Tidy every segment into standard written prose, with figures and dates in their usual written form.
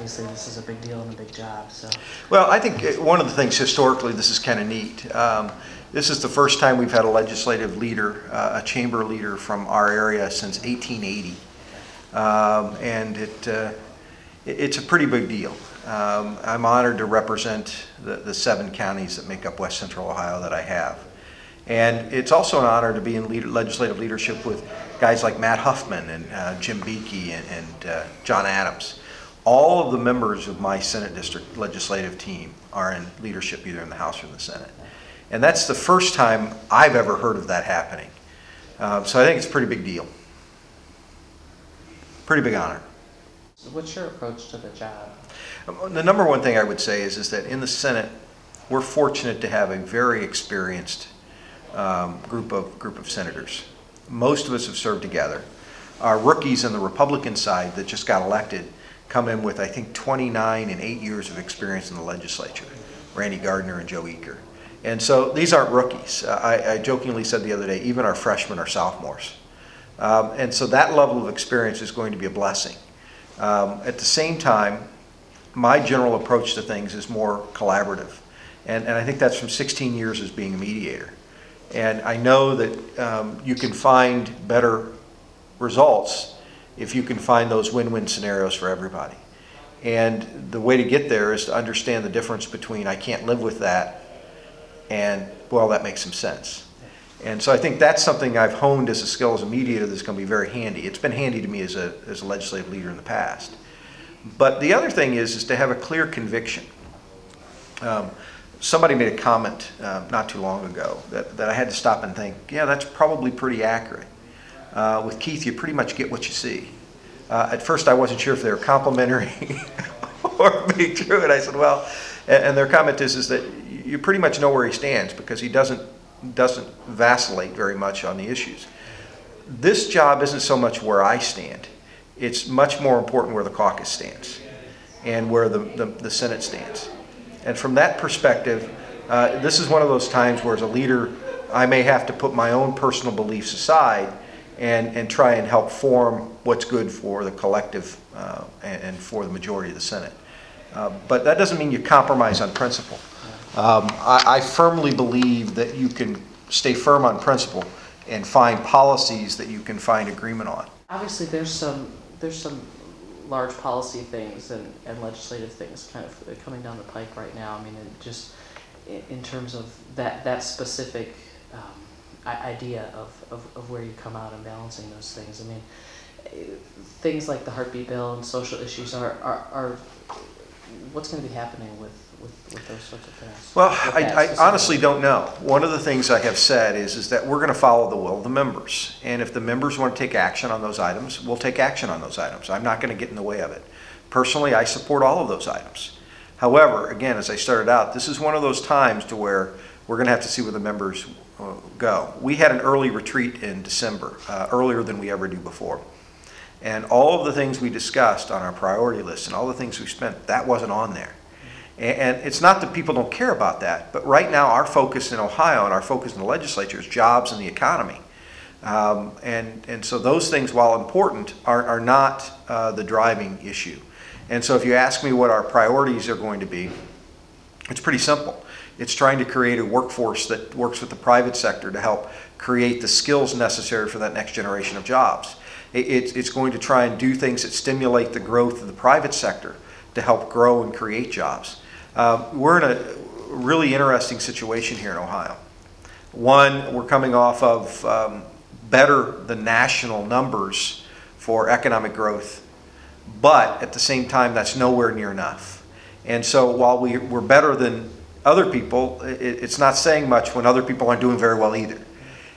obviously this is a big deal and a big job. So, well, I think one of the things historically, this is kind of neat. This is the first time we've had a legislative leader, a chamber leader from our area since 1880, and it's a pretty big deal. I'm honored to represent the 7 counties that make up West Central Ohio that I have. And it's also an honor to be in legislative leadership with guys like Matt Huffman and Jim Beakey and John Adams. All of the members of my Senate district legislative team are in leadership either in the House or in the Senate. And that's the first time I've ever heard of that happening. So I think it's a pretty big deal. Pretty big honor. So what's your approach to the job? The number one thing I would say is that in the Senate, we're fortunate to have a very experienced group of senators. Most of us have served together. Our rookies on the Republican side that just got elected come in with, I think, 29 and 8 years of experience in the legislature. Randy Gardner and Joe Eaker. And so these aren't rookies. I jokingly said the other day, even our freshmen are sophomores. And so that level of experience is going to be a blessing. At the same time, my general approach to things is more collaborative. And I think that's from 16 years as being a mediator. And I know that you can find better results if you can find those win-win scenarios for everybody. And the way to get there is to understand the difference between I can't live with that and, well, that makes some sense. And so I think that's something I've honed as a skill as a mediator that's going to be very handy. It's been handy to me as a legislative leader in the past. But the other thing is to have a clear conviction. Somebody made a comment not too long ago that I had to stop and think, yeah, that's probably pretty accurate. With Keith, you pretty much get what you see. At first, I wasn't sure if they were complimentary or being true, and I said, well, and their comment is that you pretty much know where he stands because he doesn't vacillate very much on the issues. This job isn't so much where I stand. It's much more important where the caucus stands and where the Senate stands. And from that perspective, this is one of those times where as a leader, I may have to put my own personal beliefs aside and try and help form what's good for the collective and for the majority of the Senate. But that doesn't mean you compromise on principle. I firmly believe that you can stay firm on principle and find policies that you can find agreement on. Obviously, there's some large policy things and legislative things kind of coming down the pike right now. I mean, just in terms of that specific idea of where you come out and balancing those things. I mean, things like the heartbeat bill and social issues are what's going to be happening with those sorts of things? Well, I honestly don't know. One of the things I have said is that we're going to follow the will of the members. And if the members want to take action on those items, we'll take action on those items. I'm not going to get in the way of it. Personally, I support all of those items. However, again, as I started out, this is one of those times to where we're going to have to see where the members go. We had an early retreat in December, earlier than we ever do before. And all of the things we discussed on our priority list and all the things we spent, that wasn't on there. And it's not that people don't care about that, but right now our focus in Ohio and our focus in the legislature is jobs and the economy. And so those things, while important, are not the driving issue. And so if you ask me what our priorities are going to be, it's pretty simple. It's trying to create a workforce that works with the private sector to help create the skills necessary for that next generation of jobs. It's going to try and do things that stimulate the growth of the private sector to help grow and create jobs. We're in a really interesting situation here in Ohio. One, we're coming off of better than national numbers for economic growth, but at the same time, that's nowhere near enough. And so while we're better than other people, it's not saying much when other people aren't doing very well either.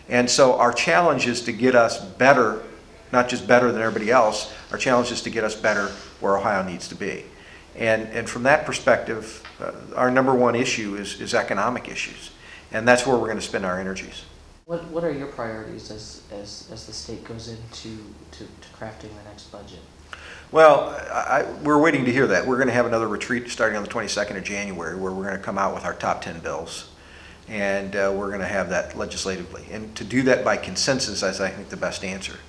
And so our challenge is to get us better, not just better than everybody else, our challenge is to get us better where Ohio needs to be. And from that perspective, our number one issue is economic issues. And that's where we're going to spend our energies. What are your priorities as the state goes into crafting the next budget? Well, we're waiting to hear that. We're going to have another retreat starting on the 22nd of January where we're going to come out with our top 10 bills. And we're going to have that legislatively. And to do that by consensus is, I think, the best answer.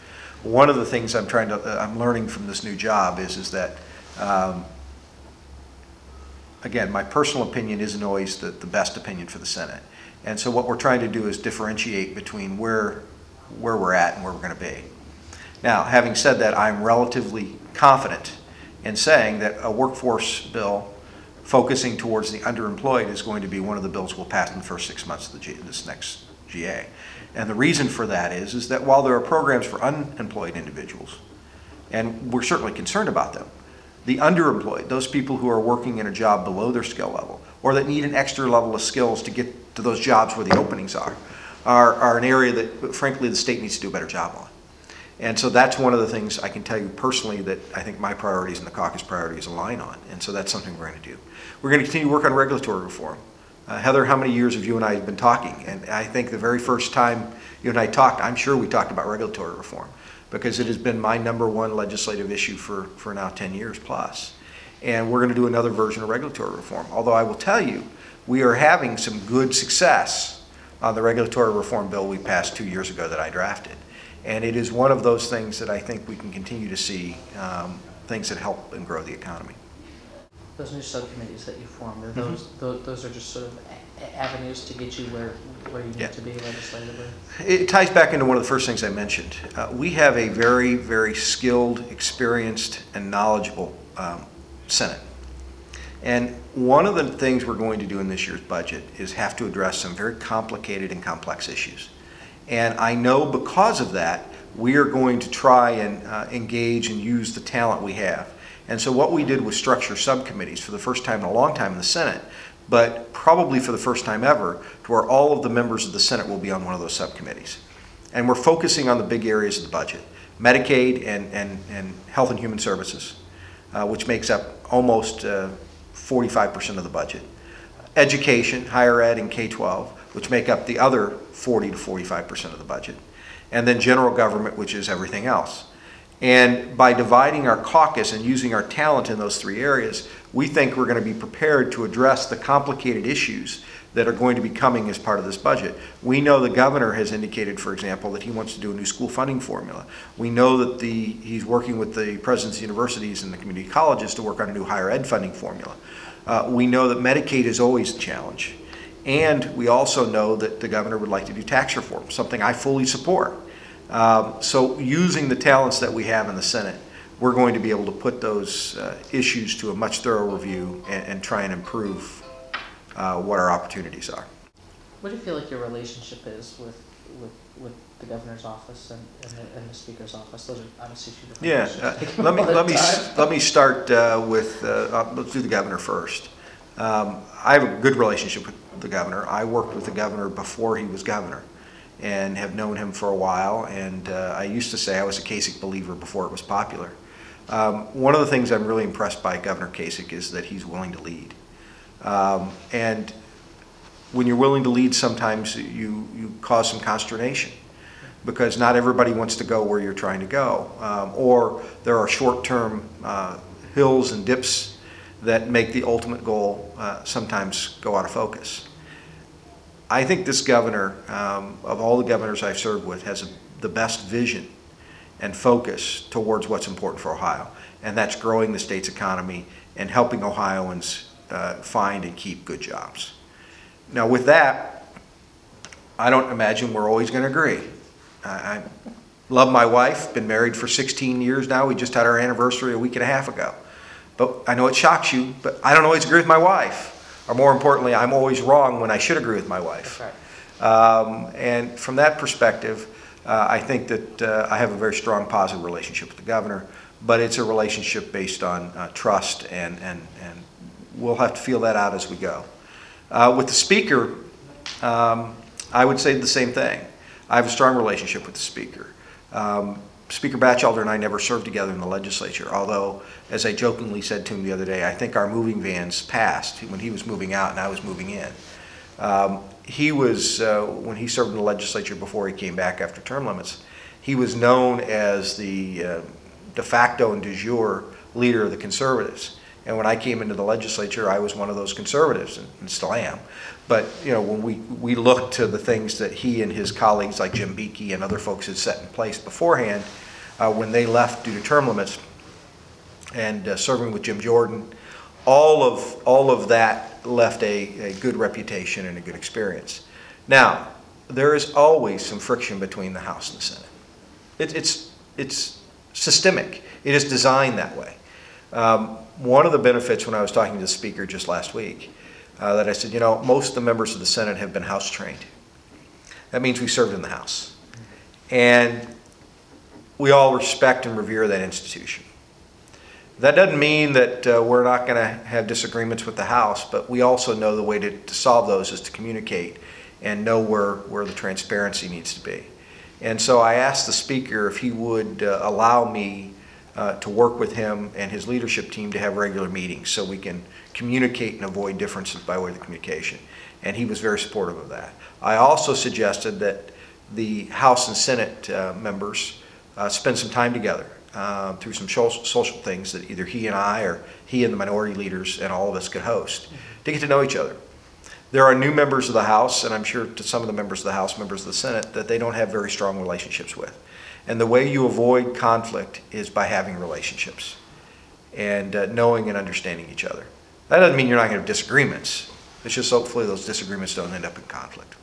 One of the things I'm learning from this new job is that again, my personal opinion isn't always the best opinion for the Senate. And so what we're trying to do is differentiate between where we're at and where we're going to be. Now, having said that, I'm relatively confident in saying that a workforce bill focusing towards the underemployed is going to be one of the bills we'll pass in the first 6 months of this next GA. And the reason for that is that while there are programs for unemployed individuals, and we're certainly concerned about them, the underemployed, those people who are working in a job below their skill level, or that need an extra level of skills to get to those jobs where the openings are an area that, frankly, the state needs to do a better job on. And so that's one of the things I can tell you personally that I think my priorities and the caucus priorities align on. And so that's something we're going to do. We're going to continue to work on regulatory reform. Heather, how many years have you and I been talking? And I think the very first time you and I talked, I'm sure we talked about regulatory reform, because it has been my #1 legislative issue for now 10 years plus. And we're going to do another version of regulatory reform. Although I will tell you, we are having some good success on the regulatory reform bill we passed 2 years ago that I drafted. And it is one of those things that I think we can continue to see things that help and grow the economy. Those new subcommittees that you formed, are those are just sort of avenues to get you where you need to be legislatively? It ties back into one of the first things I mentioned. We have a very, very skilled, experienced, and knowledgeable Senate. And one of the things we're going to do in this year's budget is have to address some very complicated and complex issues. And I know because of that, we are going to try and engage and use the talent we have. And so what we did was structure subcommittees for the first time in a long time in the Senate, but probably for the first time ever, to where all of the members of the Senate will be on one of those subcommittees. And we're focusing on the big areas of the budget: Medicaid and Health and Human Services, which makes up almost 45% of the budget. Education, higher ed, and K-12, which make up the other 40 to 45% of the budget. And then general government, which is everything else. And by dividing our caucus and using our talent in those three areas, we think we're going to be prepared to address the complicated issues that are going to be coming as part of this budget. We know the governor has indicated, for example, that he wants to do a new school funding formula. We know that he's working with the presidents of universities and the community colleges to work on a new higher ed funding formula. We know that Medicaid is always a challenge. And we also know that the governor would like to do tax reform, something I fully support. So using the talents that we have in the Senate, we're going to be able to put those issues to a much thorough review and try and improve what our opportunities are. What do you feel like your relationship is with the governor's office and the speaker's office? Those are obviously two different questions. Let me start with let's do the governor first. I have a good relationship with the governor. I worked with the governor before he was governor and have known him for a while, and I used to say I was a Kasich believer before it was popular. One of the things I'm really impressed by Governor Kasich is that he's willing to lead. And when you're willing to lead, sometimes you cause some consternation, because not everybody wants to go where you're trying to go, or there are short-term hills and dips that make the ultimate goal sometimes go out of focus. I think this governor, of all the governors I've served with, has the best vision and focus towards what's important for Ohio, and that's growing the state's economy and helping Ohioans find and keep good jobs. Now with that, I don't imagine we're always going to agree. I love my wife, been married for 16 years now. We just had our anniversary a week and a half ago. But I know it shocks you, but I don't always agree with my wife. Or more importantly, I'm always wrong when I should agree with my wife. That's right. And from that perspective, I think that I have a very strong positive relationship with the governor, but it's a relationship based on trust, and we'll have to feel that out as we go. With the speaker, I would say the same thing. I have a strong relationship with the speaker. Speaker Batchelder and I never served together in the legislature, although, as I jokingly said to him the other day, I think our moving vans passed when he was moving out and I was moving in. He was, when he served in the legislature before he came back after term limits, he was known as the de facto and de jure leader of the conservatives. And when I came into the legislature, I was one of those conservatives, and still am. But you know, when we looked to the things that he and his colleagues like Jim Beakey and other folks had set in place beforehand, when they left due to term limits, and serving with Jim Jordan, all of that left a good reputation and a good experience. Now, there is always some friction between the House and the Senate. It's systemic. It is designed that way. One of the benefits when I was talking to the Speaker just last week, that I said, you know, most of the members of the Senate have been House trained. That means we served in the House. And we all respect and revere that institution. That doesn't mean that we're not going to have disagreements with the House, but we also know the way to solve those is to communicate and know where the transparency needs to be. And so I asked the Speaker if he would allow me to work with him and his leadership team to have regular meetings so we can communicate and avoid differences by way of the communication. And he was very supportive of that. I also suggested that the House and Senate members spend some time together through some social things that either he and I or he and the minority leaders and all of us could host to get to know each other. There are new members of the House, and I'm sure to some of the members of the House, members of the Senate, that they don't have very strong relationships with. And the way you avoid conflict is by having relationships and knowing and understanding each other. That doesn't mean you're not going to have disagreements. It's just hopefully those disagreements don't end up in conflict.